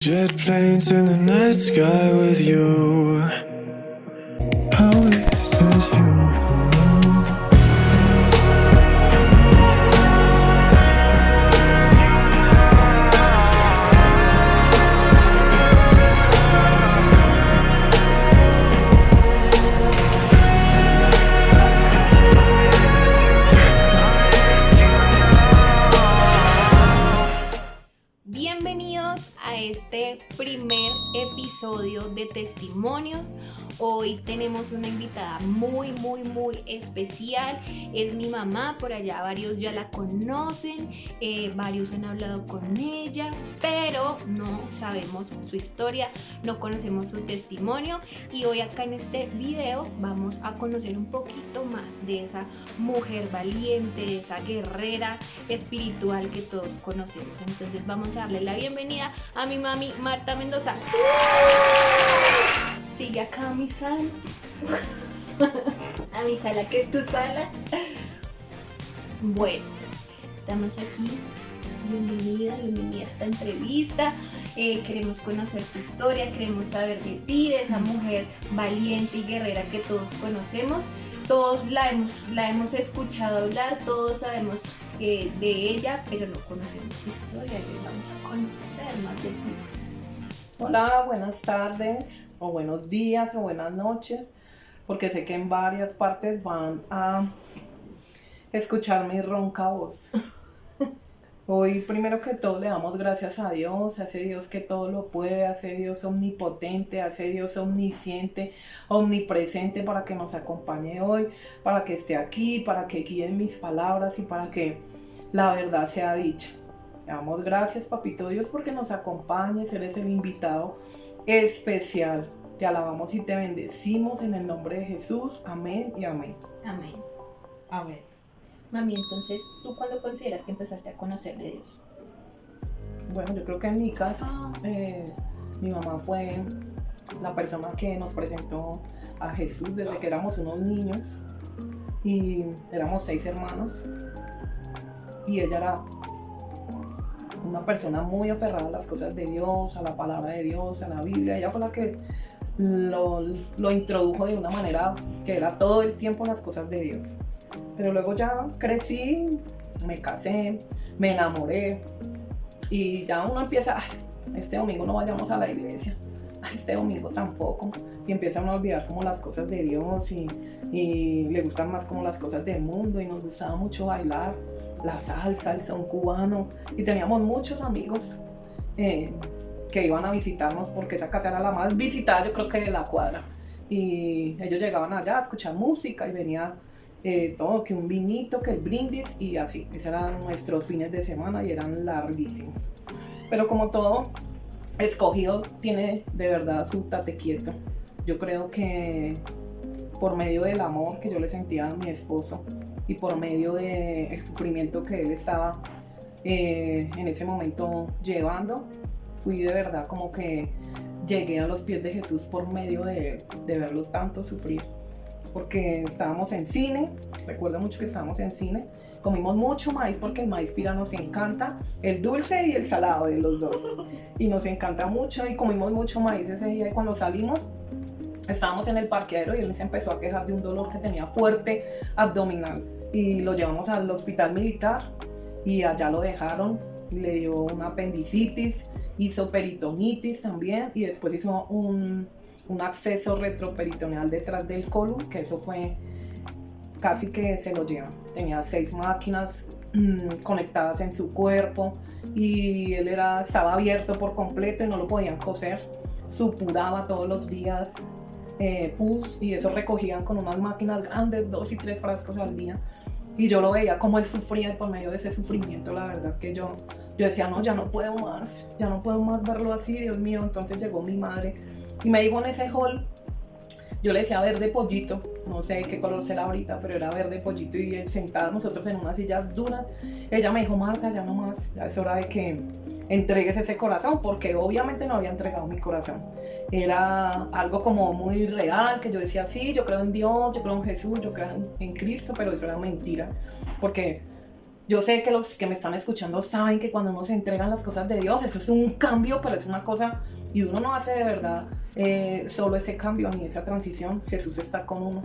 Jet planes in the night sky with you. How is this you and me? Bienvenidos a este primer episodio de Testimonios. Hoy tenemos una invitada muy especial. Es mi mamá, por allá varios ya la conocen, varios han hablado con ella, pero no sabemos su historia, no conocemos su testimonio. Y hoy acá en este video vamos a conocer un poquito más de esa mujer valiente, de esa guerrera espiritual que todos conocemos. Entonces vamos a darle la bienvenida a mi mami Marta Mendoza. Sigue acá a mi sala. A mi sala, que es tu sala. Bueno, estamos aquí. Bienvenida a esta entrevista. Queremos conocer tu historia, queremos saber de ti, de esa mujer valiente y guerrera que todos conocemos. Todos la hemos escuchado hablar, todos sabemos de ella, pero no conocemos su historia. Y vamos a conocer más de ti. Hola, buenas tardes, o buenos días, o buenas noches, porque sé que en varias partes van a escuchar mi ronca voz. Hoy, primero que todo, le damos gracias a Dios, a ese Dios que todo lo puede, a ese Dios omnipotente, a ese Dios omnisciente, omnipresente, para que nos acompañe hoy, para que esté aquí, para que guíe mis palabras y para que la verdad sea dicha. Le damos gracias, Papito Dios, porque nos acompañes, eres el invitado especial. Te alabamos y te bendecimos en el nombre de Jesús. Amén y amén. Amén. Amén. Mami, entonces, ¿tú cuándo consideras que empezaste a conocer de Dios? Bueno, yo creo que en mi casa mi mamá fue la persona que nos presentó a Jesús desde que éramos unos niños y éramos 6 hermanos y ella era una persona muy aferrada a las cosas de Dios, a la palabra de Dios, a la Biblia. Ella fue la que lo introdujo de una manera que era todo el tiempo las cosas de Dios. Pero luego ya crecí, me casé, me enamoré y ya uno empieza, este domingo no vayamos a la iglesia, este domingo tampoco, y empieza uno a olvidar como las cosas de Dios y le gustan más como las cosas del mundo, y nos gustaba mucho bailar la salsa, el son cubano, y teníamos muchos amigos que iban a visitarnos porque esa casa era la más visitada, yo creo que de la cuadra, y ellos llegaban allá a escuchar música y venía todo, que un vinito, que el brindis y así. Esos eran nuestros fines de semana y eran larguísimos. Pero como todo escogido tiene de verdad su tate quieto. Yo creo que por medio del amor que yo le sentía a mi esposo y por medio del sufrimiento que él estaba en ese momento llevando, fui de verdad como que llegué a los pies de Jesús por medio de verlo tanto sufrir. Porque estábamos en cine, recuerdo mucho que estábamos en cine, comimos mucho maíz porque el maíz pira nos encanta, el dulce y el salado de los dos, y nos encanta mucho y comimos mucho maíz ese día. Y cuando salimos estábamos en el parqueadero y él se empezó a quejar de un dolor que tenía fuerte abdominal y lo llevamos al hospital militar y allá lo dejaron, le dio una apendicitis, hizo peritonitis también y después hizo un acceso retroperitoneal detrás del colon, que eso fue casi que se lo llevan. Tenía 6 máquinas conectadas en su cuerpo y él estaba abierto por completo y no lo podían coser. Supuraba todos los días pus y eso recogían con unas máquinas grandes, 2 y 3 frascos al día. Y yo lo veía como él sufría por medio de ese sufrimiento. La verdad que yo decía, no, ya no puedo más verlo así, Dios mío. Entonces llegó mi madre y me dijo en ese hall, yo le decía verde pollito, no sé qué color será ahorita, pero era verde pollito, y sentados nosotros en unas sillas duras, ella me dijo, Marta, ya no más, ya es hora de que entregues ese corazón, porque obviamente no había entregado mi corazón. Era algo como muy real, que yo decía, sí, yo creo en Dios, yo creo en Jesús, yo creo en Cristo, pero eso era mentira, porque Yo sé que los que me están escuchando saben que cuando uno se entrega en las cosas de Dios, eso es un cambio, pero es una cosa, y uno no hace de verdad solo ese cambio ni esa transición. Jesús está con uno.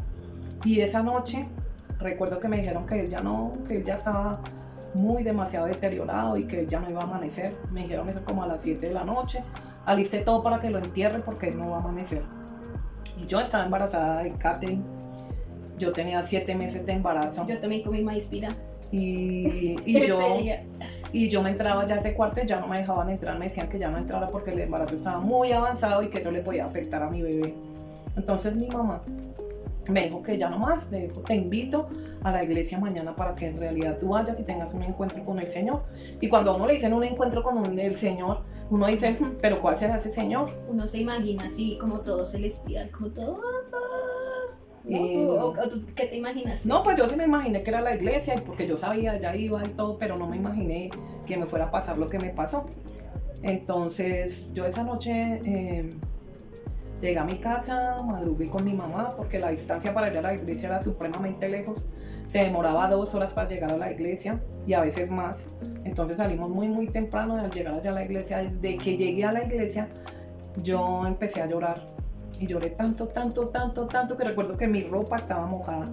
Y esa noche, recuerdo que me dijeron que él ya estaba muy demasiado deteriorado y que él ya no iba a amanecer. Me dijeron eso como a las 7 de la noche. Alisté todo para que lo entierren porque él no va a amanecer. Y yo estaba embarazada de Catherine. Yo tenía 7 meses de embarazo. Yo también comí maíz pira. Y yo me entraba ya a ese cuarto y ya no me dejaban entrar. Me decían que ya no entrara porque el embarazo estaba muy avanzado y que eso le podía afectar a mi bebé. Entonces mi mamá me dijo que ya no más, me dijo, te invito a la iglesia mañana para que en realidad tú vayas y tengas un encuentro con el Señor. Y cuando a uno le dicen un encuentro con el Señor, uno dice, pero ¿cuál será ese Señor? Uno se imagina así como todo celestial, como todo... ¿No? ¿Tú qué te imaginas? No, pues yo sí me imaginé que era la iglesia, porque yo sabía, ya iba y todo, pero no me imaginé que me fuera a pasar lo que me pasó. Entonces yo esa noche llegué a mi casa, madrugué con mi mamá, porque la distancia para ir a la iglesia era supremamente lejos. Se demoraba 2 horas para llegar a la iglesia y a veces más. Entonces salimos muy temprano. Al llegar allá a la iglesia, desde que llegué a la iglesia, yo empecé a llorar. Y lloré tanto que recuerdo que mi ropa estaba mojada.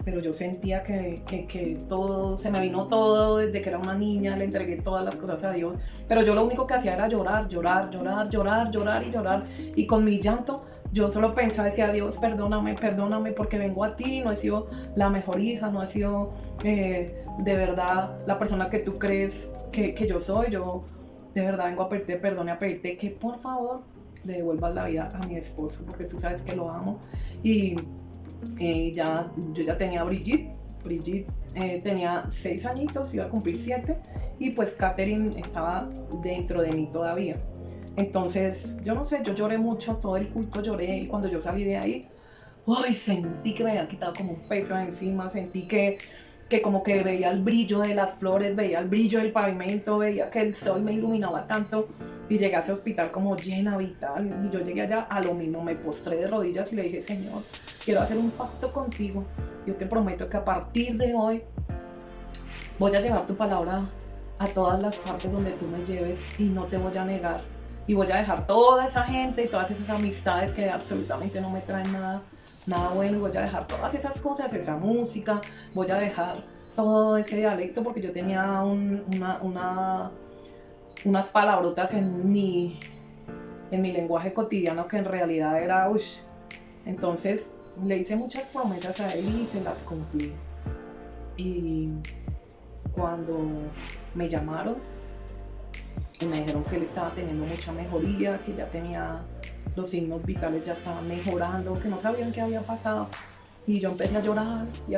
Pero yo sentía que todo, se me vino todo desde que era una niña, le entregué todas las cosas a Dios. Pero yo lo único que hacía era llorar. Y con mi llanto, yo solo pensaba, decía, Dios, perdóname, porque vengo a ti, no he sido la mejor hija, no he sido de verdad la persona que tú crees que yo soy. Yo de verdad vengo a pedirte perdón y a pedirte que por favor le devuelvas la vida a mi esposo, porque tú sabes que lo amo. Y yo ya tenía a Brigitte tenía 6 añitos, iba a cumplir 7, y pues Catherine estaba dentro de mí todavía. Entonces, yo no sé, yo lloré mucho, todo el culto lloré, y cuando yo salí de ahí, uy, sentí que me había quitado como un peso de encima, sentí que como que veía el brillo de las flores, veía el brillo del pavimento, veía que el sol me iluminaba tanto, y llegué a ese hospital como llena, vital, y yo llegué allá a lo mismo, me postré de rodillas y le dije, Señor, quiero hacer un pacto contigo, yo te prometo que a partir de hoy voy a llevar tu palabra a todas las partes donde tú me lleves y no te voy a negar, y voy a dejar toda esa gente y todas esas amistades que absolutamente no me traen nada bueno, y voy a dejar todas esas cosas, esa música, voy a dejar todo ese dialecto, porque yo tenía unas palabrotas en mi lenguaje cotidiano que en realidad era ush. Entonces le hice muchas promesas a él y se las cumplí. Y cuando me llamaron y me dijeron que él estaba teniendo mucha mejoría, que ya tenía los signos vitales, ya estaban mejorando, que no sabían qué había pasado, y yo empecé a llorar y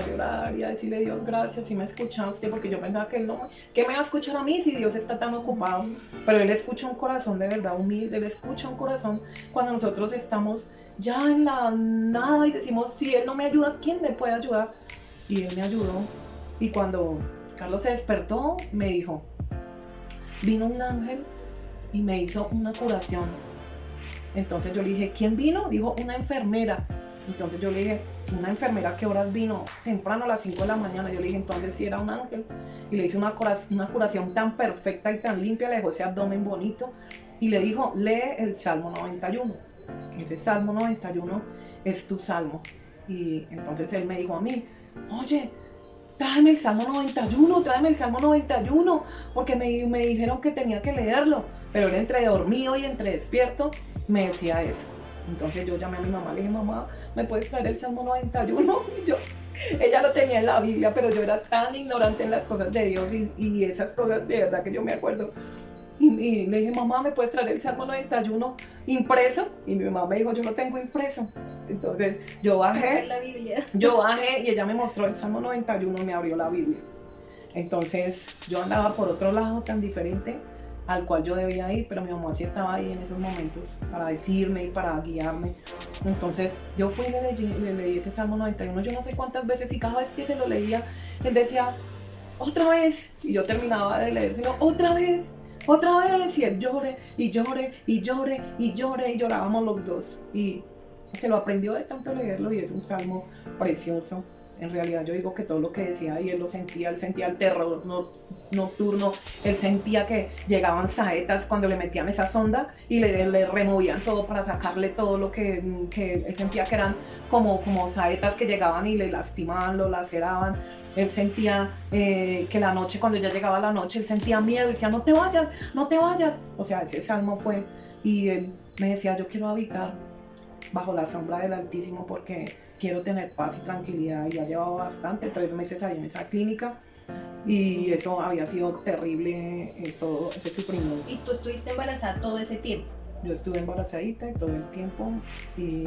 a decirle, Dios, gracias, si me escuchaste, porque yo pensaba que él no, que me va a escuchar a mí si Dios está tan ocupado, pero él escucha un corazón de verdad humilde, él escucha un corazón cuando nosotros estamos ya en la nada y decimos, si él no me ayuda, ¿quién me puede ayudar? Y él me ayudó. Y cuando Carlos se despertó, me dijo, vino un ángel y me hizo una curación. Entonces yo le dije, ¿quién vino? Dijo, una enfermera. Entonces yo le dije, ¿una enfermera a qué horas vino? Temprano, a las 5 de la mañana. Yo le dije, entonces sí era un ángel. Y le hice una curación tan perfecta y tan limpia, le dejó ese abdomen bonito. Y le dijo, lee el Salmo 91. Ese Salmo 91 es tu salmo. Y entonces él me dijo a mí, oye, tráeme el Salmo 91, porque me dijeron que tenía que leerlo. Pero él entre dormido y entre despierto me decía eso. Entonces yo llamé a mi mamá, le dije, mamá, ¿me puedes traer el Salmo 91? Y ella lo tenía en la Biblia, pero yo era tan ignorante en las cosas de Dios y esas cosas de verdad que yo me acuerdo. Y le dije, mamá, ¿me puedes traer el Salmo 91 impreso? Y mi mamá me dijo, yo lo tengo impreso. Entonces yo bajé y ella me mostró el Salmo 91 y me abrió la Biblia. Entonces yo andaba por otro lado tan diferente al cual yo debía ir, pero mi mamá sí estaba ahí en esos momentos para decirme y para guiarme. Entonces yo fui y le leí ese Salmo 91, yo no sé cuántas veces, y cada vez que se lo leía, él decía, otra vez, y yo terminaba de leérselo, otra vez, y él llore, y llorábamos los dos, y se lo aprendió de tanto leerlo, y es un salmo precioso. en realidad yo digo que todo lo que decía y él lo sentía, él sentía el terror nocturno, él sentía que llegaban saetas cuando le metían esa sonda y le removían todo para sacarle todo lo que él sentía que eran como saetas que llegaban y le lastimaban, lo laceraban. Él sentía que la noche, cuando ya llegaba la noche, él sentía miedo y decía, no te vayas, no te vayas. O sea, ese salmo fue, y él me decía, yo quiero habitar bajo la sombra del Altísimo porque quiero tener paz y tranquilidad. Y ya llevaba bastante, 3 meses ahí en esa clínica, y eso había sido terrible, todo ese sufrimiento. ¿Y tú estuviste embarazada todo ese tiempo? Yo estuve embarazadita y todo el tiempo, y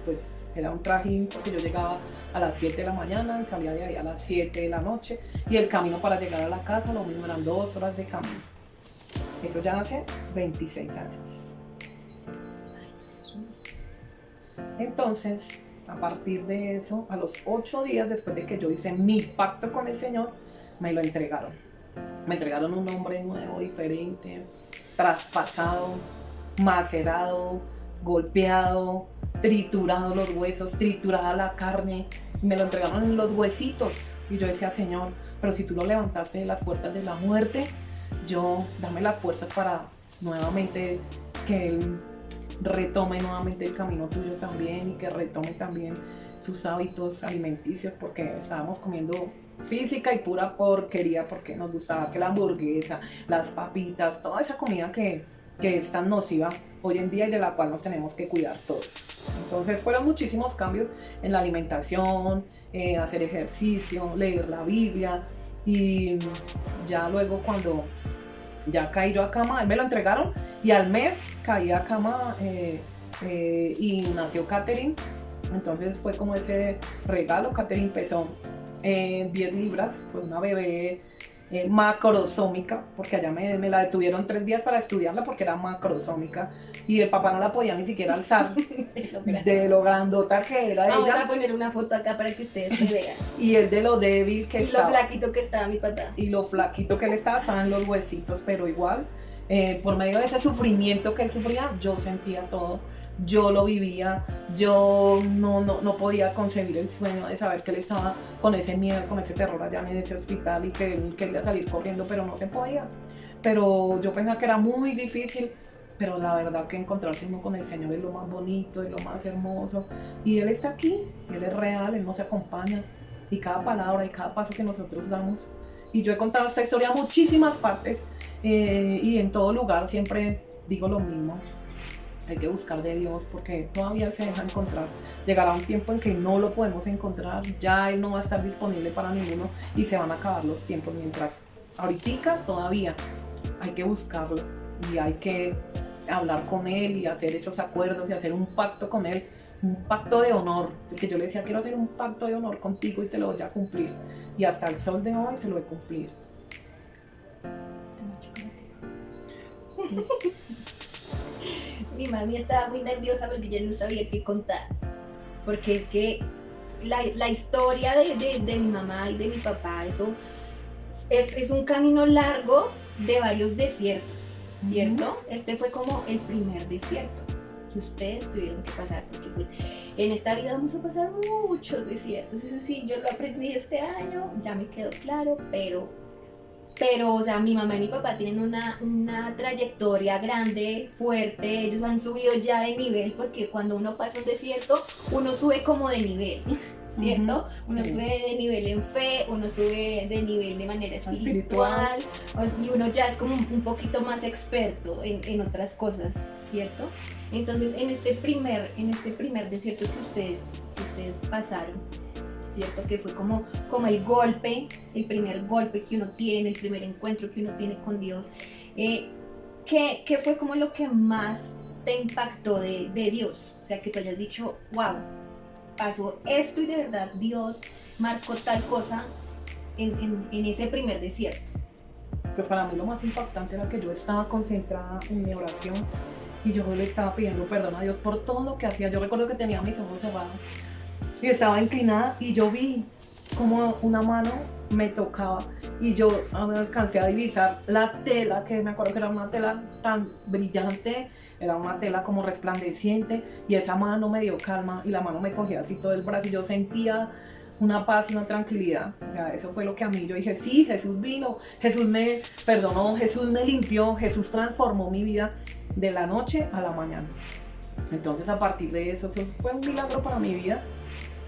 pues era un trajín porque yo llegaba a las 7 de la mañana y salía de ahí a las 7 de la noche, y el camino para llegar a la casa lo mismo, eran 2 horas de camino. Eso ya hace 26 años. Entonces, a partir de eso, a los 8 días después de que yo hice mi pacto con el Señor, me lo entregaron. Me entregaron un hombre nuevo, diferente, traspasado, macerado, golpeado, triturado los huesos, triturada la carne. Me lo entregaron en los huesitos. Y yo decía, Señor, pero si tú lo levantaste de las puertas de la muerte, dame las fuerzas para nuevamente que Él retome nuevamente el camino tuyo también, y que retome también sus hábitos alimenticios, porque estábamos comiendo física y pura porquería, porque nos gustaba que la hamburguesa, las papitas, toda esa comida que es tan nociva hoy en día y de la cual nos tenemos que cuidar todos. Entonces fueron muchísimos cambios en la alimentación, hacer ejercicio, leer la Biblia, y ya luego cuando ya caí yo a cama, él me lo entregaron y al mes caí a cama y nació Katherine. Entonces fue como ese regalo. Katherine pesó 10 libras, fue una bebé macrosómica, porque allá me la detuvieron 3 días para estudiarla porque era macrosómica y el papá no la podía ni siquiera alzar de lo grandota que era. Vamos ella. a poner una foto acá para que ustedes me vean. Y él de lo débil que y estaba. lo flaquito que estaba mi papá. Y lo flaquito que él estaba en los huesitos, pero igual, por medio de ese sufrimiento que él sufría, yo sentía todo. Yo lo vivía, yo no podía concebir el sueño de saber que él estaba con ese miedo, con ese terror allá en ese hospital y que él quería salir corriendo, pero no se podía. Pero yo pensaba que era muy difícil, pero la verdad que encontrarse uno con el Señor es lo más bonito, es lo más hermoso. Y Él está aquí, Él es real, Él nos acompaña. Y cada palabra y cada paso que nosotros damos. Y yo he contado esta historia a muchísimas partes, y en todo lugar siempre digo lo mismo. Hay que buscar de Dios porque todavía se deja encontrar. Llegará un tiempo en que no lo podemos encontrar, ya Él no va a estar disponible para ninguno y se van a acabar los tiempos. Mientras ahorita todavía hay que buscarlo y hay que hablar con Él y hacer esos acuerdos y hacer un pacto con Él, un pacto de honor, porque yo le decía, quiero hacer un pacto de honor contigo y te lo voy a cumplir, y hasta el sol de hoy se lo he cumplido. Mi mami estaba muy nerviosa porque ya no sabía qué contar, porque es que la historia de mi mamá y de mi papá, eso es un camino largo de varios desiertos, ¿cierto? Este fue como el primer desierto que ustedes tuvieron que pasar, porque pues en esta vida vamos a pasar muchos desiertos. Eso sí, yo lo aprendí este año, ya me quedó claro, pero o sea, mi mamá y mi papá tienen una trayectoria grande, fuerte. Ellos han subido ya de nivel, porque cuando uno pasa un desierto, uno sube como de nivel, ¿cierto? Uno sube de nivel en fe, uno sube de nivel de manera espiritual, y uno ya es como un poquito más experto en otras cosas, ¿cierto? Entonces, en este primer desierto que ustedes pasaron, ¿cierto? Que fue como el golpe, el primer golpe que uno tiene, el primer encuentro que uno tiene con Dios. ¿Qué fue como lo que más te impactó de Dios? O sea, que tú hayas dicho, wow, pasó esto y de verdad Dios marcó tal cosa en ese primer desierto. Pues para mí lo más impactante era que yo estaba concentrada en mi oración y yo le estaba pidiendo perdón a Dios por todo lo que hacía. Yo recuerdo que tenía mis ojos cerrados y estaba inclinada y yo vi como una mano me tocaba y yo alcancé a divisar la tela, que me acuerdo que era una tela tan brillante, era una tela como resplandeciente, y esa mano me dio calma y la mano me cogía así todo el brazo y yo sentía una paz y una tranquilidad. O sea, eso fue lo que a mí yo dije, sí, Jesús vino, Jesús me perdonó, Jesús me limpió, Jesús transformó mi vida de la noche a la mañana. Entonces a partir de eso fue un milagro para mi vida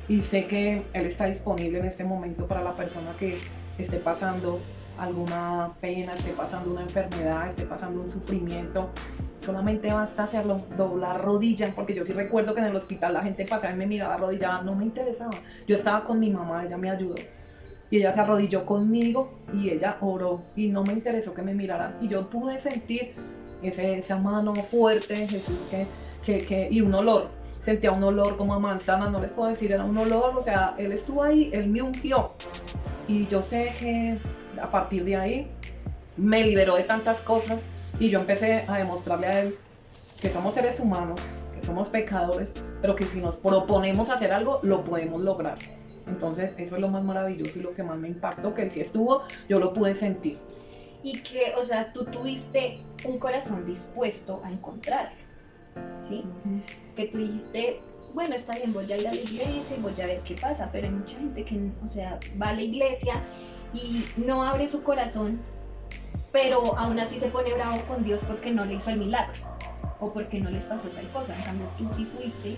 y sé que Él está disponible en este momento para la persona que esté pasando alguna pena, esté pasando una enfermedad, esté pasando un sufrimiento. Solamente basta hacerlo, doblar rodillas, porque yo sí recuerdo que en el hospital la gente pasaba y me miraba arrodillada, no me interesaba. Yo estaba con mi mamá, ella me ayudó y ella se arrodilló conmigo y ella oró y no me interesó que me miraran y yo pude sentir esa mano fuerte de Jesús y un olor. Sentía un olor como a manzana, no les puedo decir, era un olor, o sea, Él estuvo ahí, Él me ungió. Y yo sé que a partir de ahí me liberó de tantas cosas y yo empecé a demostrarle a Él que somos seres humanos, que somos pecadores, pero que si nos proponemos hacer algo, lo podemos lograr. Entonces eso es lo más maravilloso y lo que más me impactó, que Él sí estuvo, yo lo pude sentir. Y que, o sea, tú tuviste un corazón dispuesto a encontrarlo, ¿sí? Que tú dijiste, bueno, está bien, voy a ir a la iglesia y voy a ver qué pasa, pero hay mucha gente que, o sea, va a la iglesia y no abre su corazón, pero aún así se pone bravo con Dios porque no le hizo el milagro o porque no les pasó tal cosa. En cambio, tú sí fuiste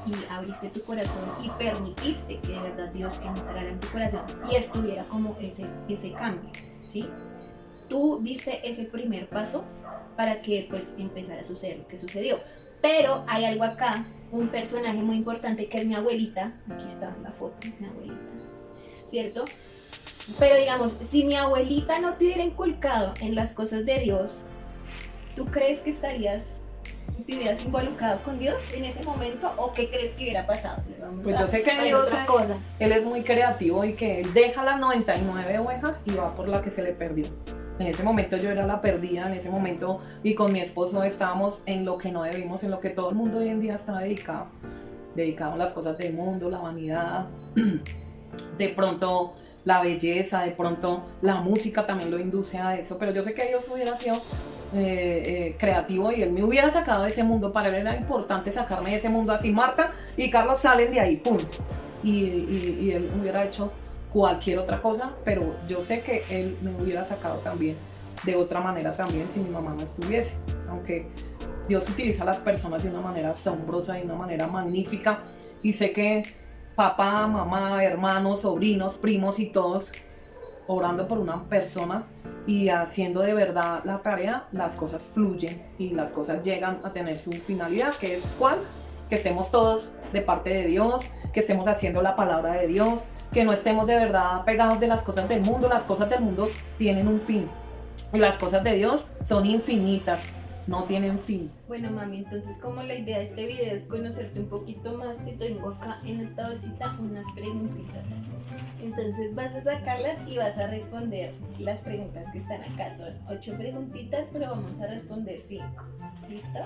y abriste tu corazón y permitiste que de verdad Dios entrara en tu corazón y estuviera como ese cambio, ¿sí? Tú diste ese primer paso para que pues empezara a suceder lo que sucedió. Pero hay algo acá, un personaje muy importante que es mi abuelita. Aquí está la foto de mi abuelita, ¿cierto? Pero digamos, si mi abuelita no te hubiera inculcado en las cosas de Dios, ¿tú crees que te hubieras involucrado con Dios en ese momento? ¿O qué crees que hubiera pasado? Pues yo sé que Dios, Él es muy creativo y que Él deja las 99 ovejas y va por la que se le perdió. En ese momento yo era la perdida, en ese momento, y con mi esposo estábamos en lo que no debimos, en lo que todo el mundo hoy en día está dedicado a las cosas del mundo, la vanidad, de pronto la belleza, de pronto la música también lo induce a eso, pero yo sé que Dios hubiera sido creativo y Él me hubiera sacado de ese mundo. Para Él era importante sacarme de ese mundo, así Marta y Carlos salen de ahí, ¡pum! Y Él hubiera hecho cualquier otra cosa, pero yo sé que Él me hubiera sacado también de otra manera también si mi mamá no estuviese, aunque Dios utiliza a las personas de una manera asombrosa, de una manera magnífica, y sé que papá, mamá, hermanos, sobrinos, primos y todos orando por una persona y haciendo de verdad la tarea, las cosas fluyen y las cosas llegan a tener su finalidad, que es ¿cuál? Que estemos todos de parte de Dios, que estemos haciendo la palabra de Dios, que no estemos de verdad pegados de las cosas del mundo. Las cosas del mundo tienen un fin y las cosas de Dios son infinitas, no tienen fin. Bueno, mami, entonces como la idea de este video es conocerte un poquito más, te tengo acá en esta bolsita unas preguntitas. Entonces vas a sacarlas y vas a responder las preguntas que están acá. Son 8 preguntitas, pero vamos a responder 5. ¿Listo?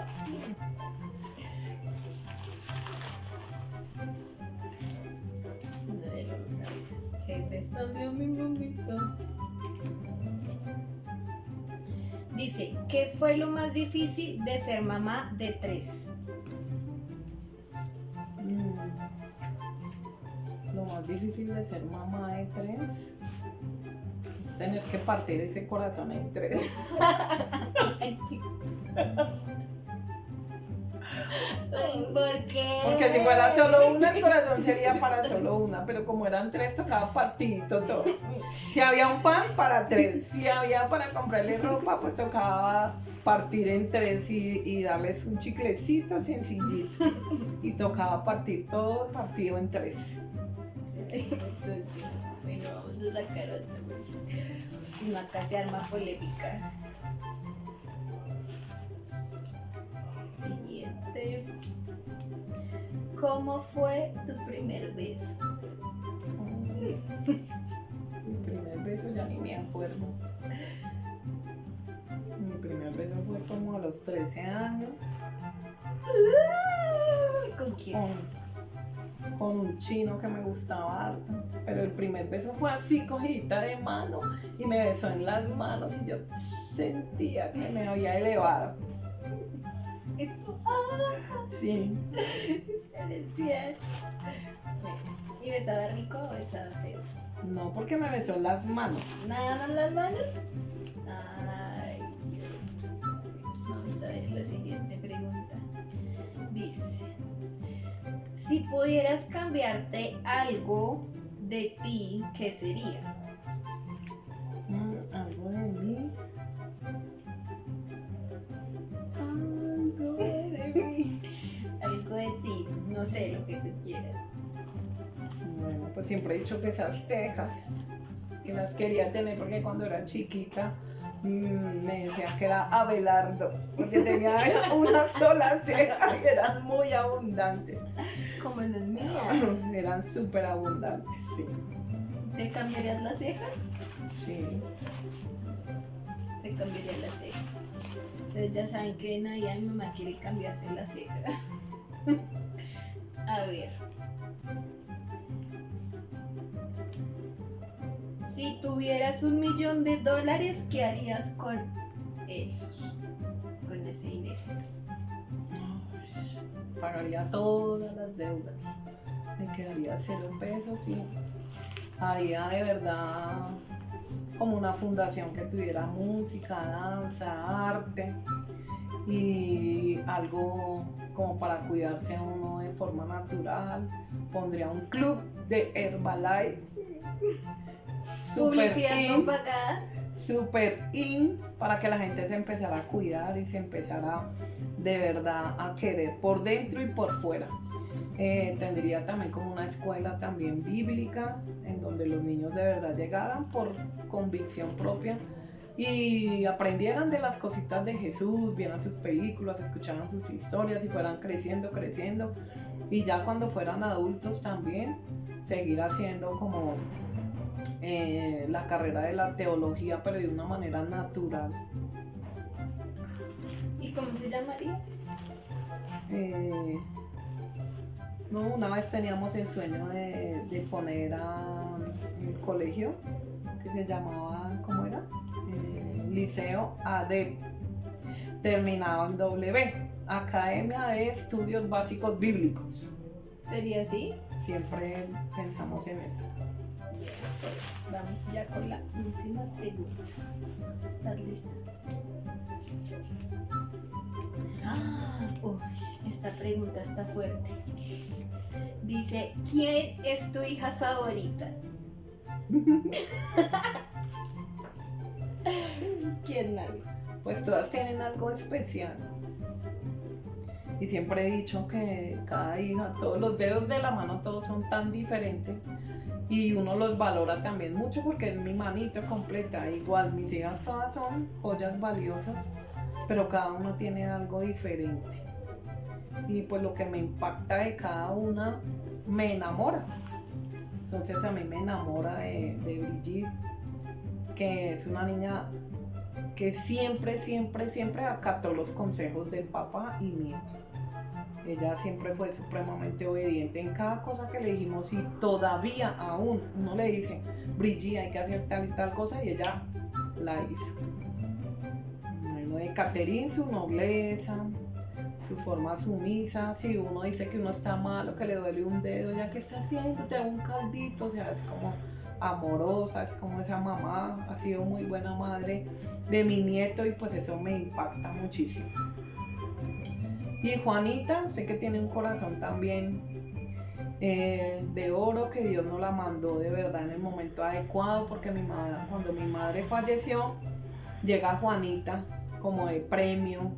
Jefe, salió mi bombito. Dice, ¿qué fue lo más difícil de ser mamá de 3? Lo más difícil de ser mamá de 3 es tener que partir ese corazón en 3. ¿Por qué? Porque si fuera solo una, el corazón sería para solo una, pero como eran 3, tocaba partidito todo. Si había un pan, para 3. Si había para comprarle ropa, pues tocaba partir en 3 y darles un chiclecito sencillito. Y tocaba partir todo partido en 3. Entonces, bueno, vamos a sacar otra. No, acá se arma polémica. Siguiente. ¿Cómo fue tu primer beso? Mi primer beso ya ni me acuerdo. Mi primer beso fue como a los 13 años. ¿Con quién? Con un chino que me gustaba harto. Pero el primer beso fue así, cogidita de mano, y me besó en las manos y yo sentía que me había elevado. ¿Y tú? Sí. Celestial. ¿Y besaba rico o besaba feo? No, porque me besó las manos. ¿Nada más las manos? Ay, Dios. Vamos a ver la siguiente pregunta. Dice, si pudieras cambiarte algo de ti, ¿qué sería? Algo de mí. Algo de mí. Algo de ti, no sé, lo que tú quieras. Bueno, pues siempre he dicho que esas cejas, que las quería tener porque cuando era chiquita me decían que era Abelardo, porque tenía una sola ceja y eran muy abundantes. Como las mías. Eran súper abundantes, sí. ¿Te cambiarías las cejas? Sí. Se cambiarían las cejas. Entonces ya saben que en Navidad mi mamá quiere cambiarse las cejas. A ver. Si tuvieras $1.000.000, ¿qué harías con esos? Con ese dinero. Pagaría todas las deudas. Me quedaría 0 pesos y haría de verdad como una fundación que tuviera música, danza, arte y algo como para cuidarse a uno de forma natural. Pondría un club de Herbalife. Publicidad no in, pagada. super in, para que la gente se empezara a cuidar y se empezara de verdad a querer por dentro y por fuera. Tendría también como una escuela también bíblica en donde los niños de verdad llegaran por convicción propia y aprendieran de las cositas de Jesús, vieran sus películas, escucharan sus historias y fueran creciendo y ya cuando fueran adultos también seguir haciendo como la carrera de la teología, pero de una manera natural. ¿Y cómo se llamaría? No, una vez teníamos el sueño de poner a el colegio que se llamaba, ¿cómo era? Liceo ADEP, terminado en W, Academia de Estudios Básicos Bíblicos. ¿Sería así? Siempre pensamos en eso. Pues vamos ya con la última pregunta. ¿Estás lista? Uy, esta pregunta está fuerte. Dice, ¿quién es tu hija favorita? ¿Quién, Mami? Pues todas tienen algo especial. Y siempre he dicho que cada hija, todos los dedos de la mano, todos son tan diferentes. Y uno los valora también mucho porque es mi manito completa. Igual, mis hijas todas son joyas valiosas, pero cada una tiene algo diferente. Y pues lo que me impacta de cada una me enamora. Entonces a mí me enamora de Brigitte, que es una niña que siempre acató los consejos del papá y mío. Ella siempre fue supremamente obediente en cada cosa que le dijimos y todavía aún uno le dice, Brigitte, hay que hacer tal y tal cosa y ella la hizo. Bueno, de Catherine, su nobleza, su forma sumisa, si uno dice que uno está malo, que le duele un dedo, ya que está haciendo, te hago un caldito, o sea, es como amorosa, es como esa mamá, ha sido muy buena madre de mi nieto y pues eso me impacta muchísimo. Y Juanita, sé que tiene un corazón también de oro, que Dios nos la mandó de verdad en el momento adecuado, porque cuando mi madre falleció, llega Juanita como de premio,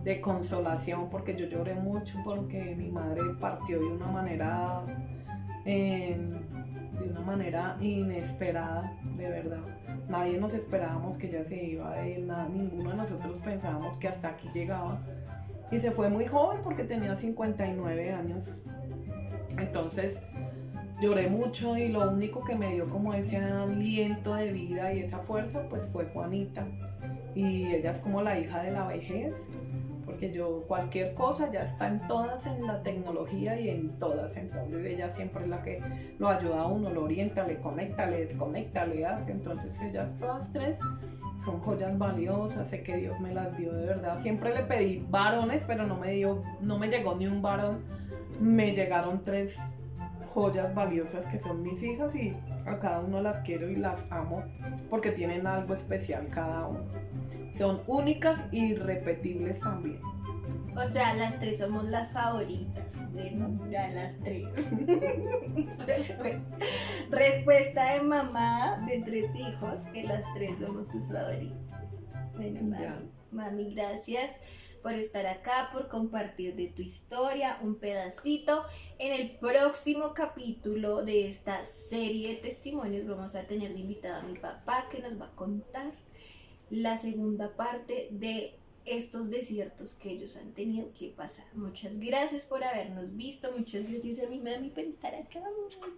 de consolación, porque yo lloré mucho porque mi madre partió de una manera inesperada, de verdad. Nadie nos esperábamos que ella se iba a ir, ninguno de nosotros pensábamos que hasta aquí llegaba. Y se fue muy joven porque tenía 59 años. Entonces lloré mucho y lo único que me dio como ese aliento de vida y esa fuerza pues fue Juanita. Y ella es como la hija de la vejez, porque yo cualquier cosa ya está en todas, en la tecnología y en todas. Entonces ella siempre es la que lo ayuda a uno, lo orienta, le conecta, le desconecta, le hace. Entonces ellas todas tres son joyas valiosas, sé que Dios me las dio de verdad. Siempre le pedí varones, pero no me llegó ni un varón. Me llegaron 3 joyas valiosas que son mis hijas y a cada uno las quiero y las amo porque tienen algo especial cada uno. Son únicas y irrepetibles también. O sea, las 3 somos las favoritas. Bueno, ya las 3. Respuesta de mamá de 3 hijos, que las 3 somos sus favoritas. Bueno, Ya. mami, gracias por estar acá, por compartir de tu historia, un pedacito. En el próximo capítulo de esta serie de testimonios vamos a tener de invitado a mi papá, que nos va a contar la segunda parte de estos desiertos que ellos han tenido que pasar. Muchas gracias por habernos visto, muchas gracias a mi mami por estar acá.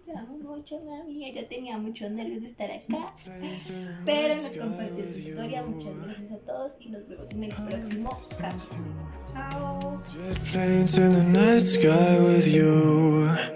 Te amo mucho, mami. Ella tenía muchos nervios de estar acá, pero nos compartió su historia. Muchas gracias a todos y nos vemos en el próximo capítulo. Chao. Jet planes in the night sky with you.